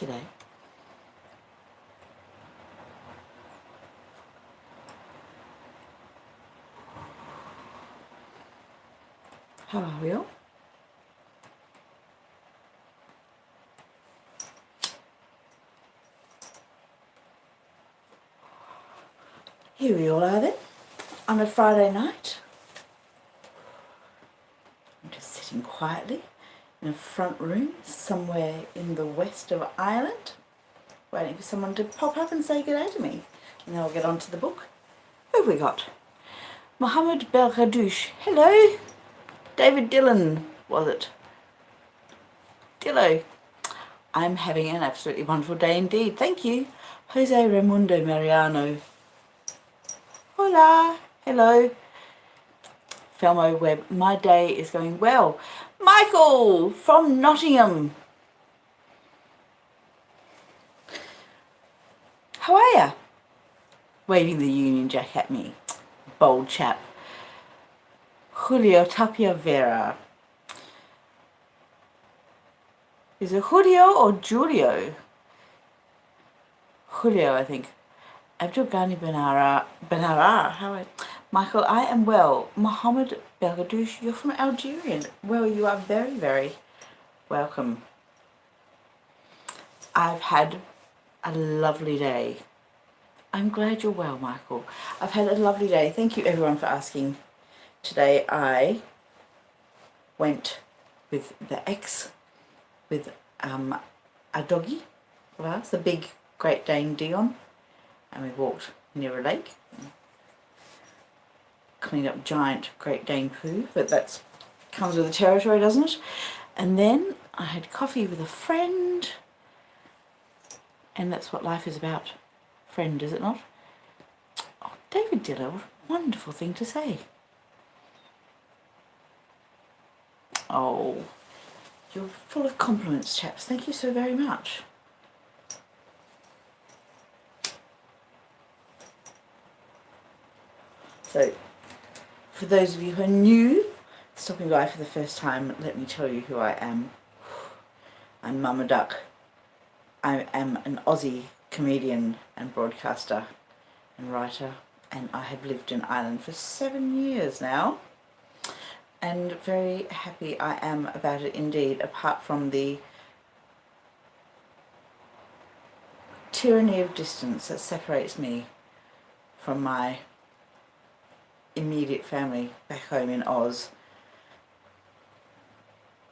G'day. How are we all? Here we all are then, on a Friday night. I'm just sitting quietly in a front room somewhere in the west of Ireland, waiting for someone to pop up and say good day to me. And then I'll get on to the book. Who have we got? Mohammed Belghadouche. Hello. David Dillon, was it? Dillo. I'm having an absolutely wonderful day indeed. Thank you. Jose Raimundo Mariano. Hola. Hello. Felmo Webb. My day is going well. Michael from Nottingham. How are ya? Waving the Union Jack at me. Bold chap. Julio Tapia Vera. Is it Julio or Julio? Julio, I think. Abdul Ghani Benara. Michael, I am well. Mohammed Belghadouche, you're from Algeria. Well, you are very, very welcome. I've had a lovely day. I'm glad you're well, Michael. I've had a lovely day. Thank you, everyone, for asking. Today I went with the ex, with a doggy of ours, the big Great Dane Dion, and we walked near a lake, cleaned up giant Great Dane poo, but that comes with the territory, doesn't it? And then I had coffee with a friend, and that's what life is about. Friend, is it not? Oh, David Dillon, what a wonderful thing to say. Oh, you're full of compliments, chaps. Thank you so very much. So, for those of you who are new, stopping by for the first time, let me tell you who I am. I'm Mama Duck. I am an Aussie comedian and broadcaster and writer, and I have lived in Ireland for 7 years now, and very happy I am about it indeed, apart from the tyranny of distance that separates me from my immediate family back home in Oz.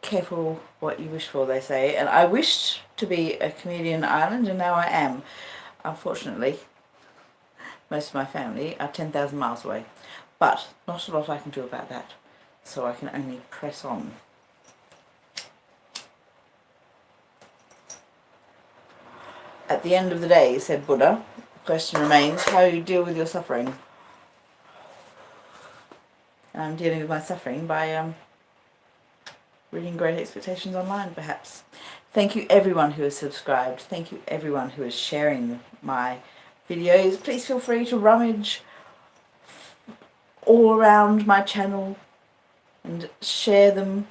Careful what you wish for, they say, and I wished to be a comedian in Ireland, and now I am. Unfortunately, most of my family are 10,000 miles away, but not a lot I can do about that, so I can only press on. At the end of the day, said Buddha, the question remains how you deal with your suffering. And I'm dealing with my suffering by reading Great Expectations online, perhaps. Thank you everyone who has subscribed. Thank you everyone who is sharing my videos. Please feel free to rummage all around my channel and share them.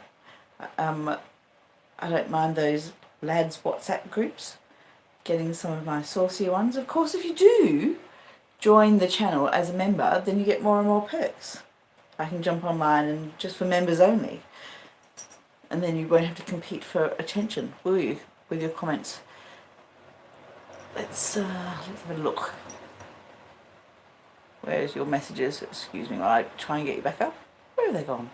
I don't mind those lads WhatsApp groups, getting some of my saucier ones. Of course, if you do join the channel as a member, then you get more and more perks. I can jump online and just for members only. And then you won't have to compete for attention, will you, with your comments? Let's have a look. Where's your messages? Excuse me while I try and get you back up. Where have they gone?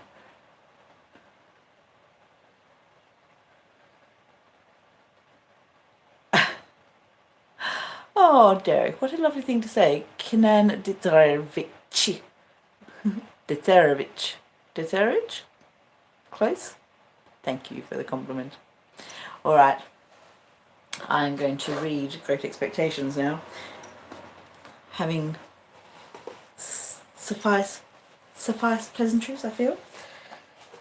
Oh, Derek, what a lovely thing to say. Kenan Ditarovich. Ditarovich? Close? Thank you for the compliment. Alright, I'm going to read Great Expectations now. Having suffice pleasantries, I feel.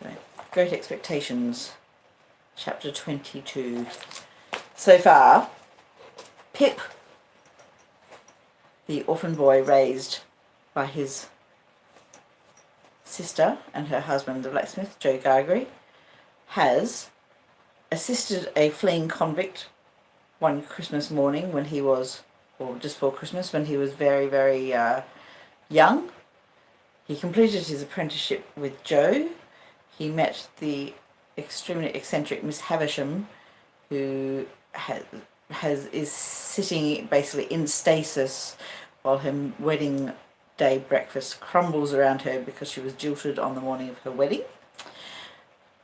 Right. Great Expectations, chapter 22. So far, Pip, the orphan boy raised by his sister and her husband, the blacksmith, Joe Gargery, has assisted a fleeing convict one Christmas morning when he was, or just before Christmas, when he was very, very young. He completed his apprenticeship with Joe. He met the extremely eccentric Miss Havisham, who is sitting basically in stasis while her wedding day breakfast crumbles around her because she was jilted on the morning of her wedding.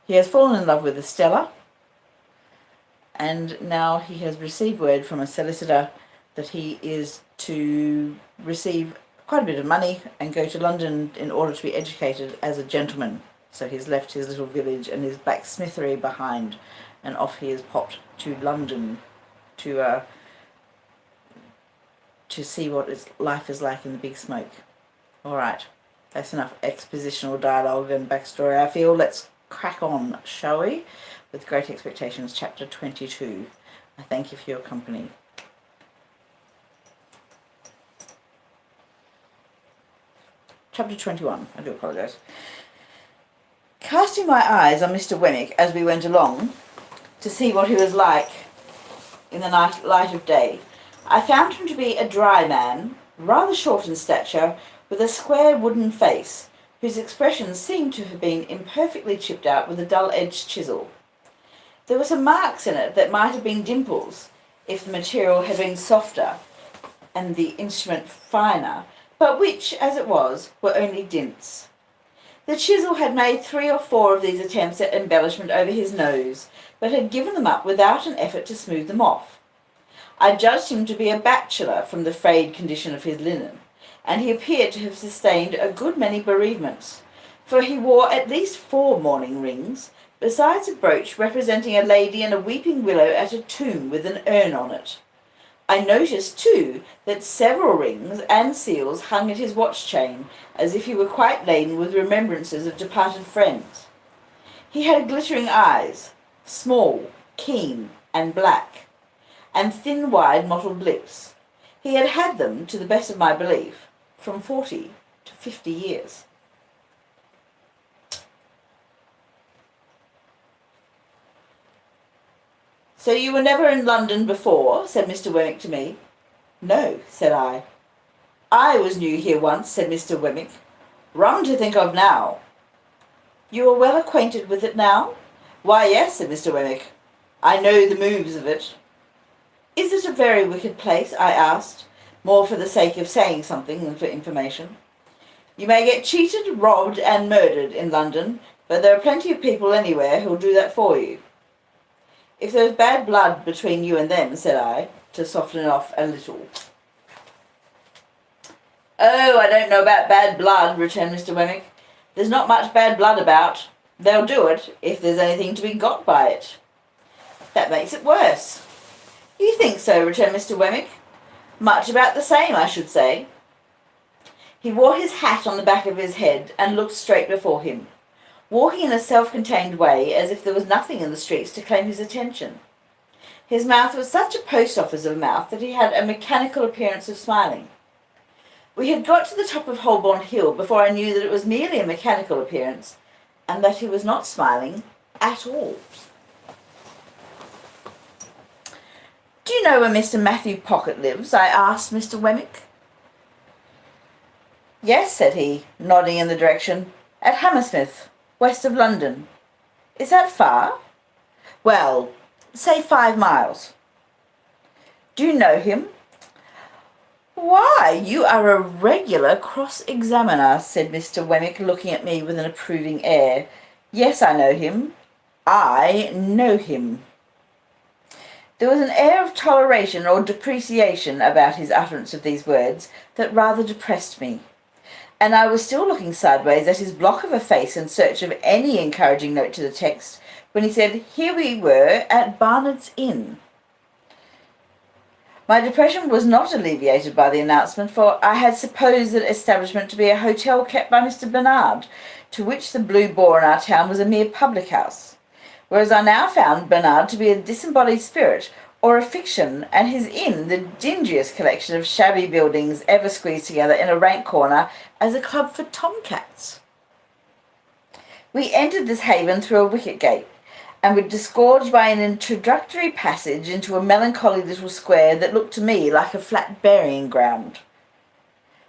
He has fallen in love with Estella, and now he has received word from a solicitor that he is to receive quite a bit of money and go to London in order to be educated as a gentleman. So he's left his little village and his blacksmithery behind, and off he has popped to London to see what life is like in the big smoke. Alright, that's enough expositional dialogue and backstory, I feel. Let's crack on, shall we? With Great Expectations, chapter 22. I thank you for your company. Chapter 21. I do apologise. Casting my eyes on Mr. Wemmick as we went along to see what he was like in the light of day, I found him to be a dry man, rather short in stature, with a square wooden face, whose expression seemed to have been imperfectly chipped out with a dull-edged chisel. There were some marks in it that might have been dimples, if the material had been softer and the instrument finer, but which, as it was, were only dints. The chisel had made 3 or 4 of these attempts at embellishment over his nose, but had given them up without an effort to smooth them off. I judged him to be a bachelor from the frayed condition of his linen, and he appeared to have sustained a good many bereavements, for he wore at least 4 mourning rings, besides a brooch representing a lady and a weeping willow at a tomb with an urn on it. I noticed, too, that several rings and seals hung at his watch chain, as if he were quite laden with remembrances of departed friends. He had glittering eyes, small, keen, and black, and thin, wide, mottled lips. He had had them, to the best of my belief, from 40 to 50 years. "So you were never in London before?" said Mr. Wemmick to me. "No," said I. "I was new here once," said Mr. Wemmick. "Rum to think of now." "You are well acquainted with it now?" "Why, yes," said Mr. Wemmick. "I know the moves of it." "Is it a very wicked place?" I asked, more for the sake of saying something than for information. "You may get cheated, robbed, and murdered in London, but there are plenty of people anywhere who'll do that for you." "If there's bad blood between you and them," said I, to soften it off a little. "Oh, I don't know about bad blood," returned Mr. Wemmick. "There's not much bad blood about. They'll do it, if there's anything to be got by it." "That makes it worse." "You think so?" returned Mr. Wemmick. "Much about the same, I should say." He wore his hat on the back of his head and looked straight before him, walking in a self-contained way as if there was nothing in the streets to claim his attention. His mouth was such a post-office of a mouth that he had a mechanical appearance of smiling. We had got to the top of Holborn Hill before I knew that it was merely a mechanical appearance, and that he was not smiling at all. "Do you know where Mr. Matthew Pocket lives?" I asked Mr. Wemmick. "Yes," said he, nodding in the direction. "At Hammersmith, west of London." "Is that far?" "Well, say 5 miles. "Do you know him?" "Why, you are a regular cross-examiner," said Mr. Wemmick, looking at me with an approving air. "Yes, I know him. I know him." There was an air of toleration or depreciation about his utterance of these words that rather depressed me, and I was still looking sideways at his block of a face in search of any encouraging note to the text, when he said, "Here we were at Barnard's Inn." My depression was not alleviated by the announcement, for I had supposed that establishment to be a hotel kept by Mr. Bernard, to which the Blue Boar in our town was a mere public-house, whereas I now found Bernard to be a disembodied spirit, or a fiction, and his inn the dingiest collection of shabby buildings ever squeezed together in a rank corner as a club for tomcats. We entered this haven through a wicket gate, and would disgorge by an introductory passage into a melancholy little square that looked to me like a flat burying ground.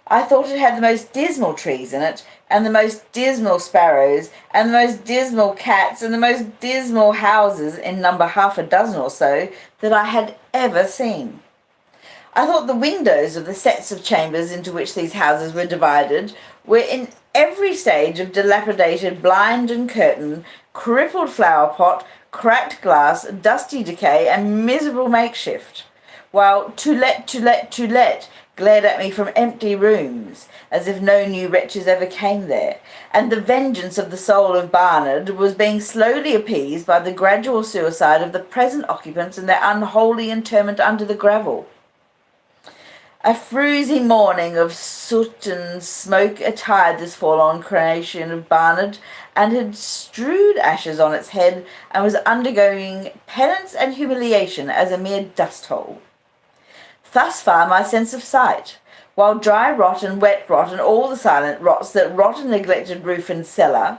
I thought it had the most dismal trees in it, and the most dismal sparrows, and the most dismal cats, and the most dismal houses, in number half a dozen or so, that I had ever seen. I thought the windows of the sets of chambers into which these houses were divided were in every stage of dilapidated blind and curtain, crippled flower pot, cracked glass, dusty decay, and miserable makeshift, while to let glared at me from empty rooms, as if no new wretches ever came there, and the vengeance of the soul of Barnard was being slowly appeased by the gradual suicide of the present occupants and their unholy interment under the gravel. A fruity morning of soot and smoke attired this forlorn creation of Barnard, and had strewed ashes on its head, and was undergoing penance and humiliation as a mere dust-hole. Thus far my sense of sight, while dry rot and wet rot and all the silent rots that rot a neglected roof and cellar,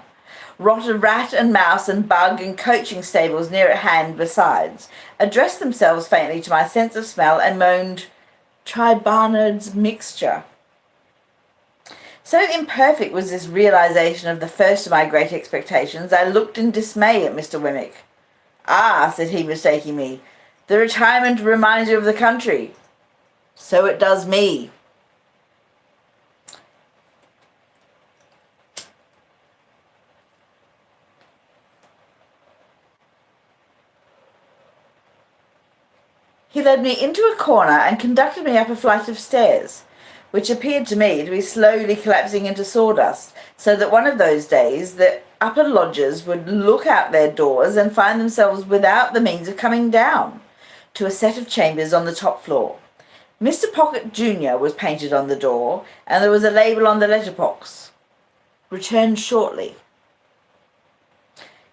rot a rat and mouse and bug and coaching stables near at hand besides, addressed themselves faintly to my sense of smell and moaned, "Try Barnard's mixture." So imperfect was this realization of the first of my great expectations, I looked in dismay at Mr. Wemmick. "Ah," said he, mistaking me, "the retirement reminds you of the country." "So it does me." He led me into a corner and conducted me up a flight of stairs, which appeared to me to be slowly collapsing into sawdust, so that one of those days the upper lodgers would look out their doors and find themselves without the means of coming down to a set of chambers on the top floor. Mr. Pocket, Jr. was painted on the door, and there was a label on the letterbox, "Return shortly."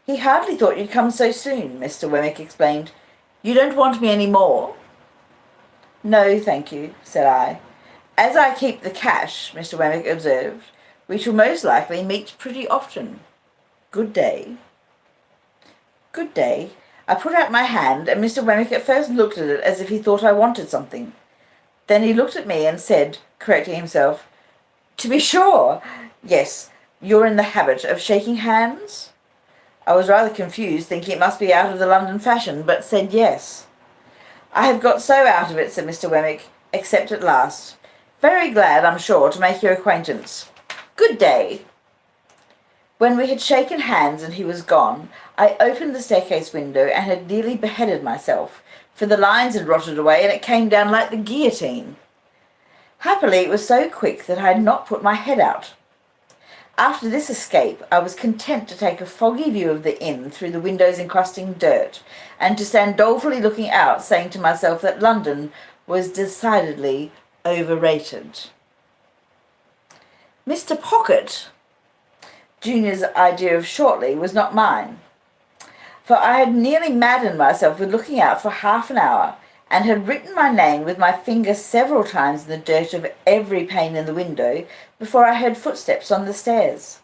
"He hardly thought you'd come so soon," Mr. Wemmick explained. "You don't want me any more?" "No, thank you," said I. "As I keep the cash," Mr. Wemmick observed, "we shall most likely meet pretty often. Good day." "Good day." I put out my hand, and Mr. Wemmick at first looked at it as if he thought I wanted something. Then he looked at me and said, correcting himself, "To be sure! Yes, you're in the habit of shaking hands?" I was rather confused, thinking it must be out of the London fashion, but said yes. "I have got so out of it," said Mr. Wemmick, "except at last. Very glad, I'm sure, to make your acquaintance. Good day." When we had shaken hands and he was gone, I opened the staircase window and had nearly beheaded myself, for the lines had rotted away and it came down like the guillotine. Happily it was so quick that I had not put my head out. After this escape, I was content to take a foggy view of the inn through the windows encrusting dirt, and to stand dolefully looking out, saying to myself that London was decidedly overrated. Mr. Pocket, Junior's idea of shortly was not mine, for I had nearly maddened myself with looking out for half an hour, and had written my name with my finger several times in the dirt of every pane in the window before I heard footsteps on the stairs.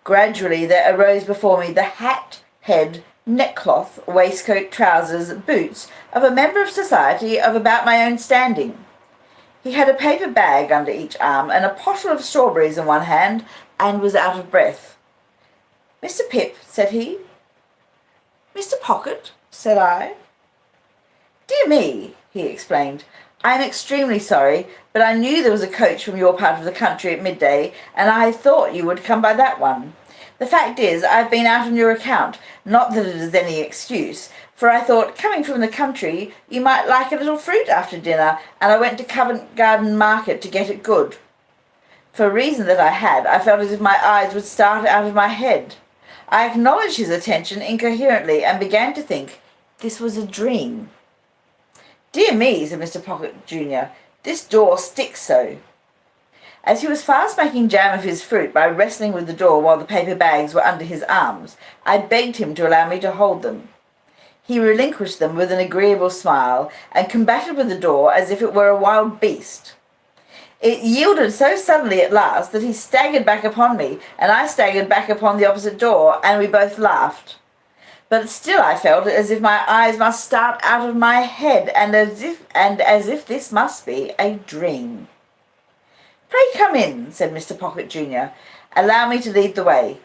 Gradually there arose before me the hat, head, neckcloth, waistcoat, trousers, boots of a member of society of about my own standing. He had a paper bag under each arm and a pottle of strawberries in one hand, and was out of breath. "Mr. Pip," said he. "Mr. Pocket," said I. "Dear me," he explained, "I am extremely sorry, but I knew there was a coach from your part of the country at midday, and I thought you would come by that one. The fact is, I have been out on your account, not that it is any excuse, for I thought, coming from the country, you might like a little fruit after dinner, and I went to Covent Garden Market to get it good. For a reason that I had, I felt as if my eyes would start out of my head. I acknowledged his attention incoherently, and began to think this was a dream. "Dear me," said Mr. Pocket, Jr., "this door sticks so." As he was fast making jam of his fruit by wrestling with the door while the paper bags were under his arms, I begged him to allow me to hold them. He relinquished them with an agreeable smile, and combated with the door as if it were a wild beast. It yielded so suddenly at last that he staggered back upon me, and I staggered back upon the opposite door, and we both laughed. But still I felt as if my eyes must start out of my head, and as if this must be a dream. "Pray come in," said Mr. Pocket Junior. "Allow me to lead the way.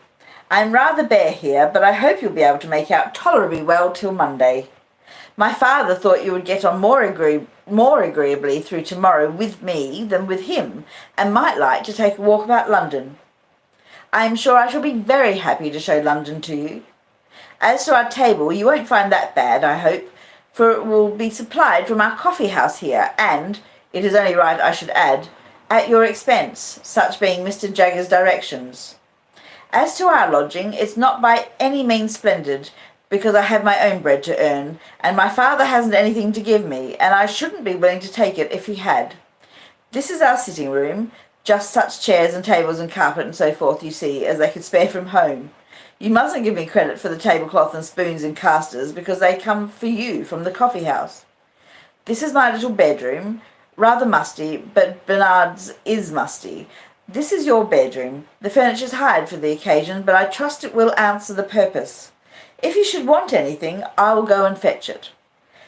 I'm rather bare here, but I hope you'll be able to make out tolerably well till Monday. My father thought you would get on more agreeably through tomorrow with me than with him, and might like to take a walk about London. I am sure I shall be very happy to show London to you. As to our table, you won't find that bad, I hope, for it will be supplied from our coffee house here, and, it is only right I should add, at your expense, such being Mr. Jagger's directions. As to our lodging, it's not by any means splendid, because I have my own bread to earn, and my father hasn't anything to give me, and I shouldn't be willing to take it if he had. This is our sitting room, just such chairs and tables and carpet and so forth, you see, as they could spare from home. You mustn't give me credit for the tablecloth and spoons and casters, because they come for you from the coffee house. This is my little bedroom, rather musty, but Bernard's is musty. This is your bedroom. The furniture's hired for the occasion, but I trust it will answer the purpose. If you should want anything, I will go and fetch it.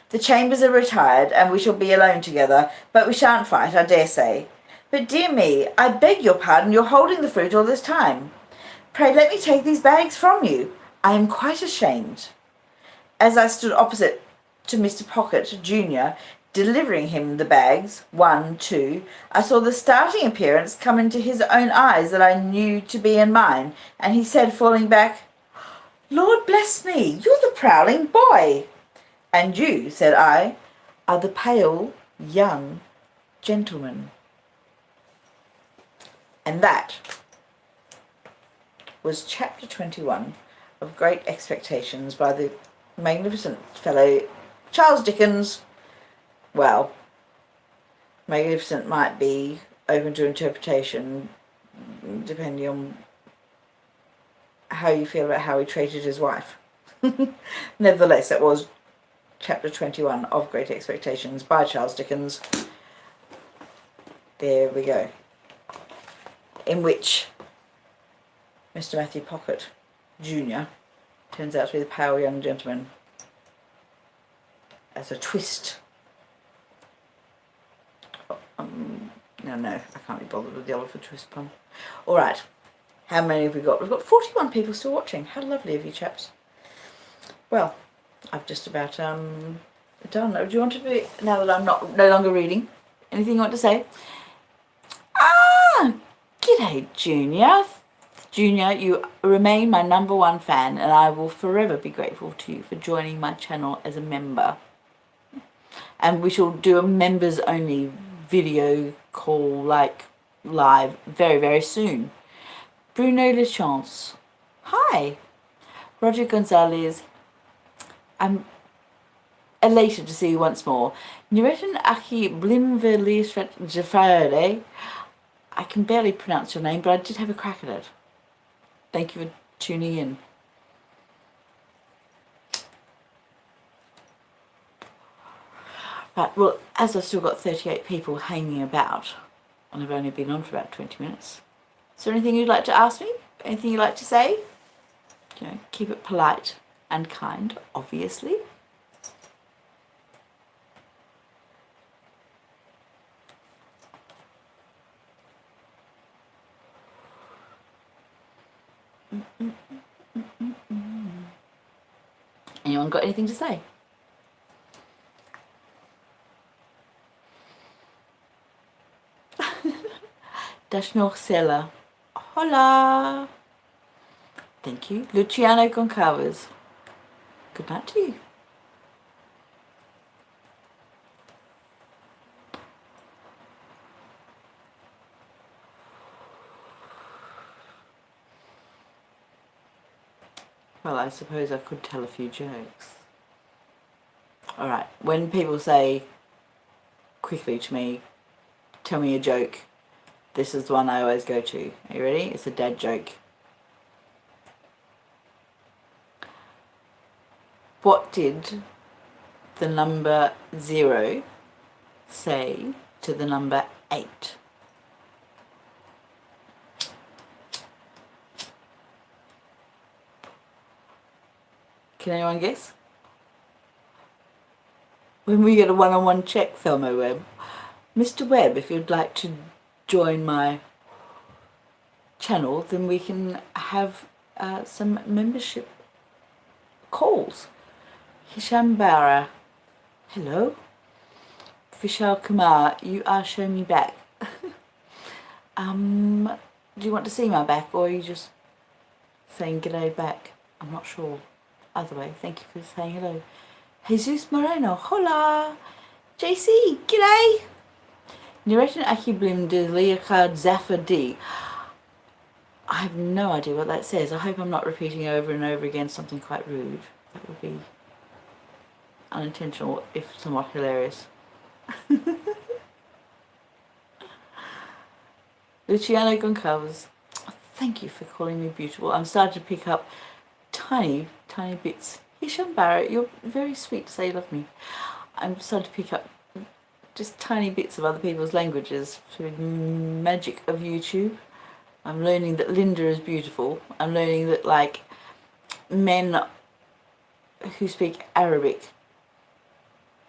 The chambers are retired, and we shall be alone together, but we shan't fight, I dare say. But dear me, I beg your pardon, you're holding the fruit all this time. Pray let me take these bags from you. I am quite ashamed." As I stood opposite to Mr. Pocket, Junior, delivering him the bags, 1, 2, I saw the starting appearance come into his own eyes that I knew to be in mine, and he said, falling back, "Lord bless me, you're the prowling boy." "And you," said I, "are the pale young gentleman." And that was chapter 21 of Great Expectations by the magnificent fellow Charles Dickens. Well, magnificent might be open to interpretation depending on how you feel about how he treated his wife. Nevertheless, that was chapter 21 of Great Expectations by Charles Dickens. There we go. In which Mr. Matthew Pocket Jr. turns out to be the pale young gentleman as a twist. No, I can't be bothered with the Oliver Twist pun. Alright, how many have we got? We've got 41 people still watching. How lovely of you chaps. Well, I've just about done. Do you want to be, now that I'm no longer reading, anything you want to say? G'day, Junior. Junior, you remain my #1 fan, and I will forever be grateful to you for joining my channel as a member. And we shall do a members only video call, like live, very, very soon. Bruno Lechance. Hi. Roger Gonzalez. I'm elated to see you once more. Nuretan Aki Blimverlisvet Jafare. I can barely pronounce your name, but I did have a crack at it. Thank you for tuning in. Right, well, as I've still got 38 people hanging about, and I've only been on for about 20 minutes, is there anything you'd like to ask me? Anything you'd like to say? You know, keep it polite and kind, obviously. Anyone got anything to say? Das noch Sella. Hola. Thank you. Luciano Goncalves. Good night to you. Well, I suppose I could tell a few jokes. Alright, when people say quickly to me, tell me a joke, this is the one I always go to. Are you ready? It's a dad joke. What did the number 0 say to the number 8? Can anyone guess? When we get a one-on-one check, Thelma Webb. Mr. Webb, if you'd like to join my channel, then we can have some membership calls. Hisham Bara, hello. Vishal Kumar, you are showing me back. Do you want to see my back, or are you just saying g'day back? I'm not sure. Either way, thank you for saying hello. Jesus Moreno, hola. JC, g'day. Narration Akiblim de Liakard Zaffa D. I have no idea what that says. I hope I'm not repeating over and over again something quite rude. That would be unintentional, if somewhat hilarious. Luciano Goncalves, thank you for calling me beautiful. I'm starting to pick up tiny bits. Hisham Barrett, you're very sweet to say you love me. I'm starting to pick up just tiny bits of other people's languages through the magic of YouTube. I'm learning that Linda is beautiful. I'm learning that, like, men who speak Arabic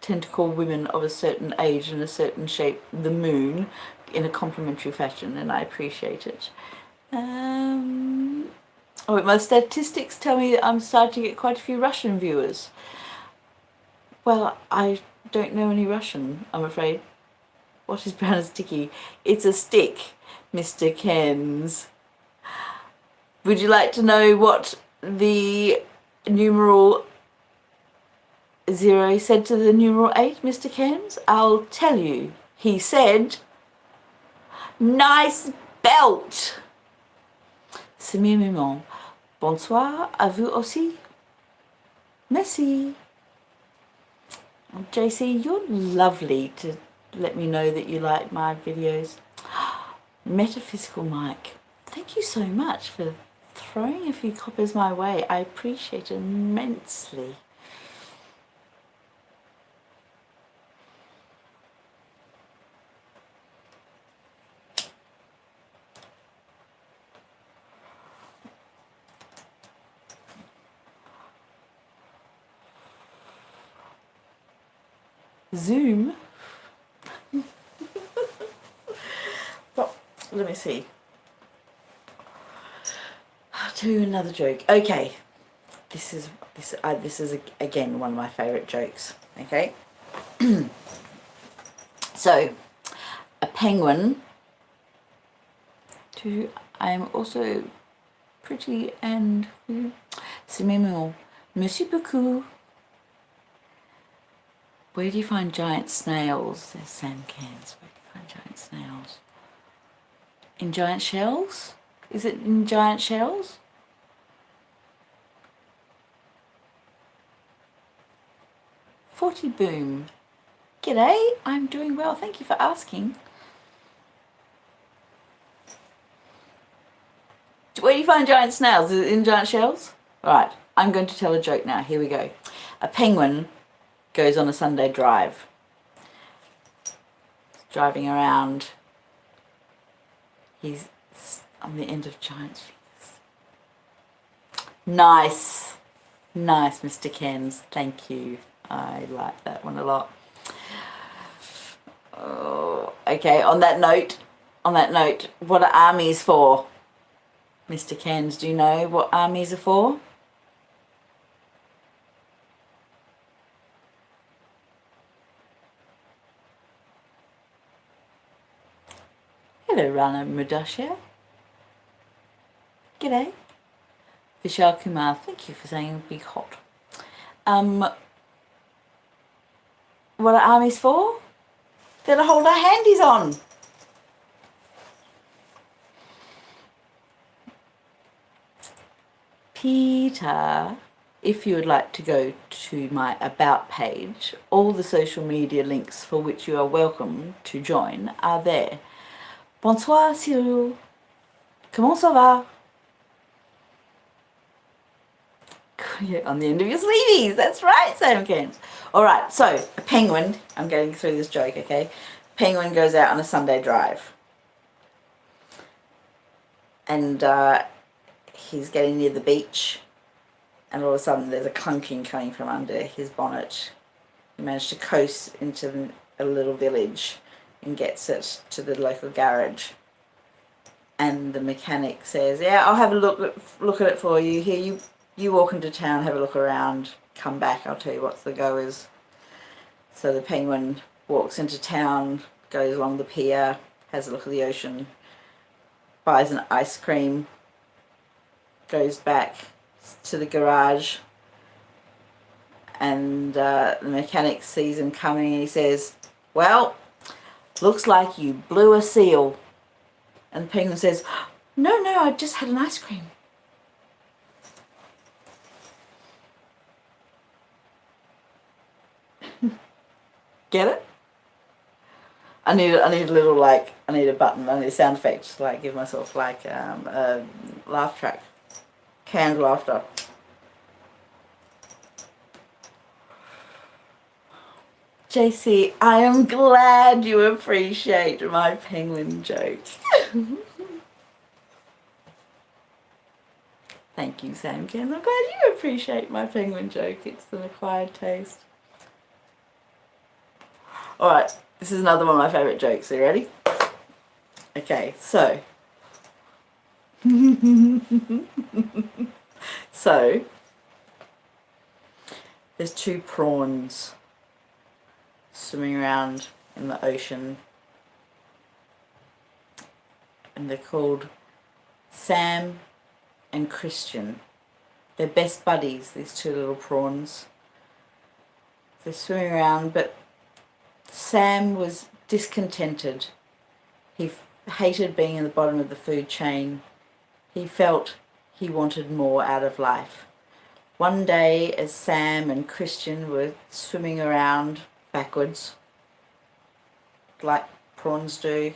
tend to call women of a certain age and a certain shape the moon in a complimentary fashion, and I appreciate it. Oh, my statistics tell me that I'm starting to get quite a few Russian viewers. Well, I don't know any Russian, I'm afraid. What is brown and sticky? It's a stick, Mr. Kens. Would you like to know what the numeral 0 said to the numeral 8, Mr. Kens? I'll tell you. He said, nice belt. Samir Mimon. Bonsoir, à vous aussi. Merci. JC, you're lovely to let me know that you like my videos. Metaphysical Mike, thank you so much for throwing a few coppers my way. I appreciate it immensely. Zoom. Well, let me see. I'll tell you another joke. Okay, this is again one of my favourite jokes. Okay, so a penguin. I am also pretty and c'est mignon. Merci beaucoup. Where do you find giant snails? Says Sam Cairns. Where do you find giant snails? In giant shells? Is it in giant shells? Forty Boom. G'day, I'm doing well. Thank you for asking. Where do you find giant snails? Is it in giant shells? Right, I'm going to tell a joke now. Here we go. A penguin goes on a Sunday drive. Driving around. He's on the end of giant fingers. Nice. Nice, Mr. Kens. Thank you. I like that one a lot. Oh, okay, on that note, what are armies for? Mr. Kens, do you know what armies are for? Hello, Rana Mudashia. G'day. Vishal Kumar, thank you for saying big hot. What are armies for? They're to hold our handies on. Peter, if you would like to go to my About page, all the social media links for which you are welcome to join are there. Bonsoir, Cyril. Comment ça va? On the end of your sleeveys, that's right, Sam Kent. Alright, so a penguin, I'm getting through this joke, okay? Penguin goes out on a Sunday drive. And he's getting near the beach. and all of a sudden there's a clunking coming from under his bonnet. He managed to coast into a little village and gets it to the local garage. And the mechanic says, yeah, I'll have a look at it for you. Here, you walk into town, have a look around, come back, I'll tell you what the go is. So the penguin walks into town, goes along the pier, has a look at the ocean, buys an ice cream, goes back to the garage, and the mechanic sees him coming and he says, well, looks like you blew a seal. And the penguin says, no, I just had an ice cream. Get it? I need a little, like, I need a button, I need a sound effect to, like, give myself, like, a laugh track. Canned laughter. JC, I am glad you appreciate my penguin joke. Thank you, Sam Ken. I'm glad you appreciate my penguin joke. It's an acquired taste. Alright, this is another one of my favourite jokes. Are you ready? Okay, so. So, there's two prawns swimming around in the ocean, and they're called Sam and Christian. They're best buddies, these two little prawns. They're swimming around, but Sam was discontented. He hated being in the bottom of the food chain. He felt he wanted more out of life. One day, as Sam and Christian were swimming around backwards, like prawns do,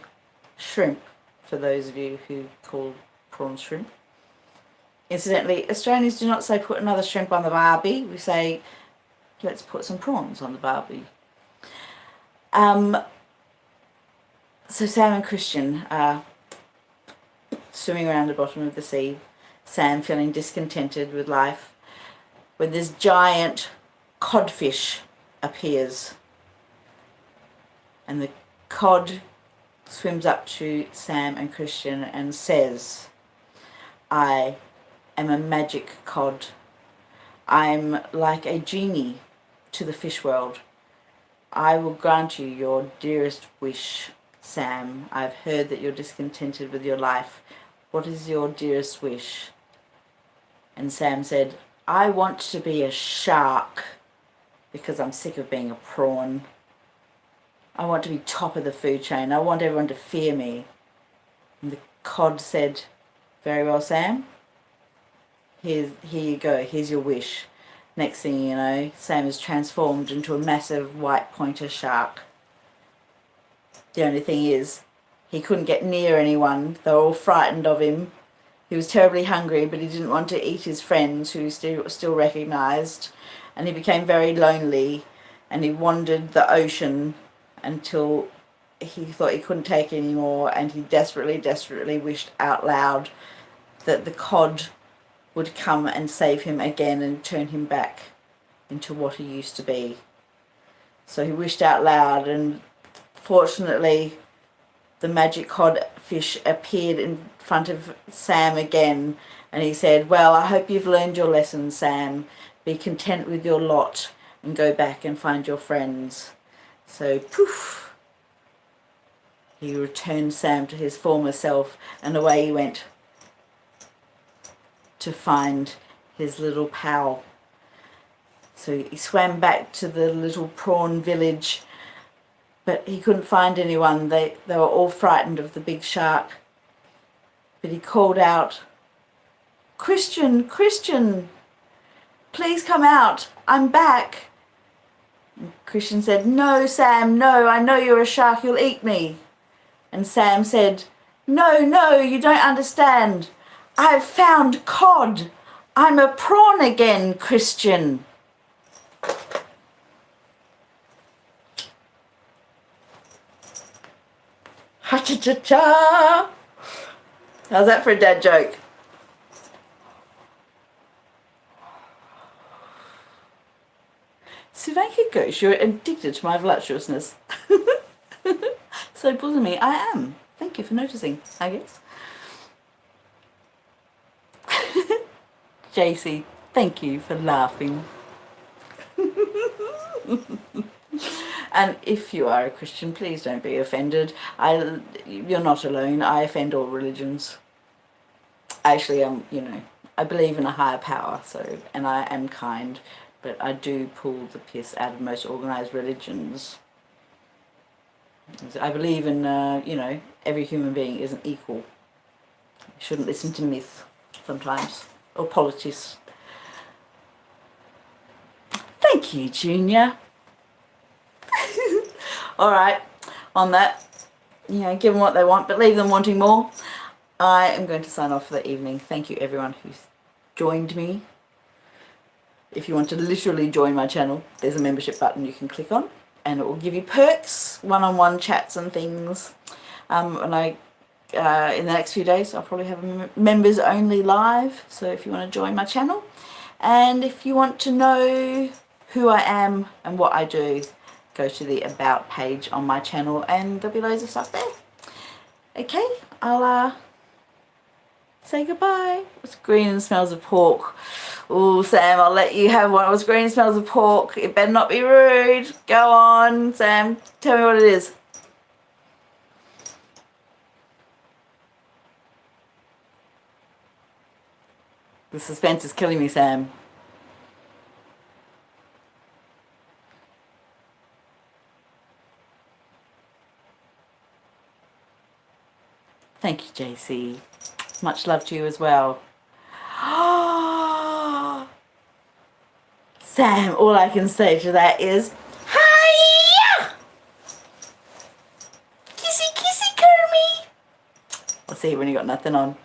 shrimp, for those of you who call prawns shrimp. Incidentally, Australians do not say put another shrimp on the barbie. We say, let's put some prawns on the barbie. So Sam and Christian are swimming around the bottom of the sea. Sam feeling discontented with life, when this giant codfish appears. And the cod swims up to Sam and Christian and says, I am a magic cod. I'm like a genie to the fish world. I will grant you your dearest wish, Sam. I've heard that you're discontented with your life. What is your dearest wish? And Sam said, I want to be a shark because I'm sick of being a prawn. I want to be top of the food chain. I want everyone to fear me. And the cod said, very well, Sam. Here you go. Here's your wish. Next thing you know, Sam is transformed into a massive white pointer shark. The only thing is, he couldn't get near anyone. They were all frightened of him. He was terribly hungry, but he didn't want to eat his friends, who he still recognised. And he became very lonely, and he wandered the ocean until he thought he couldn't take it anymore, and he desperately wished out loud that the cod would come and save him again and turn him back into what he used to be. So he wished out loud, and fortunately the magic codfish appeared in front of Sam again, and he said, well, I hope you've learned your lesson, Sam. Be content with your lot and go back and find your friends. So poof, he returned Sam to his former self, and away he went to find his little pal. So he swam back to the little prawn village, but he couldn't find anyone. They were all frightened of the big shark. But he called out, Christian, Christian, please come out, I'm back. And Christian said, no, Sam, no, I know you're a shark, you'll eat me. And Sam said, no, you don't understand. I've found cod. I'm a prawn again, Christian. Ha-cha-cha-cha. How's that for a dad joke? obvious you're addicted to my voluptuousness. So bosomy, I am. Thank you for noticing, I guess. JC, thank you for laughing. And if you are a Christian, please don't be offended. You're not alone. I offend all religions. Actually, I believe in a higher power, and I am kind, but I do pull the piss out of most organised religions. I believe in, every human being isn't equal. You shouldn't listen to myth sometimes, or politics. Thank you, Junior. Alright, on that, give them what they want, but leave them wanting more. I am going to sign off for the evening. Thank you everyone who's joined me. If you want to literally join my channel, there's a membership button you can click on, and it will give you perks, one-on-one chats and things. In the next few days, I'll probably have a members only live, so if you want to join my channel, and if you want to know who I am and what I do, go to the About page on my channel, and there'll be loads of stuff there. Okay, I'll say goodbye. It's green and smells of pork. Oh, Sam, I'll let you have one. It was green and smells of pork. It better not be rude. Go on, Sam. Tell me what it is. The suspense is killing me, Sam. Thank you, JC. Much love to you as well. Sam, all I can say to that is, hiya! Kissy, kissy, Kermie. I'll see you when you got nothing on.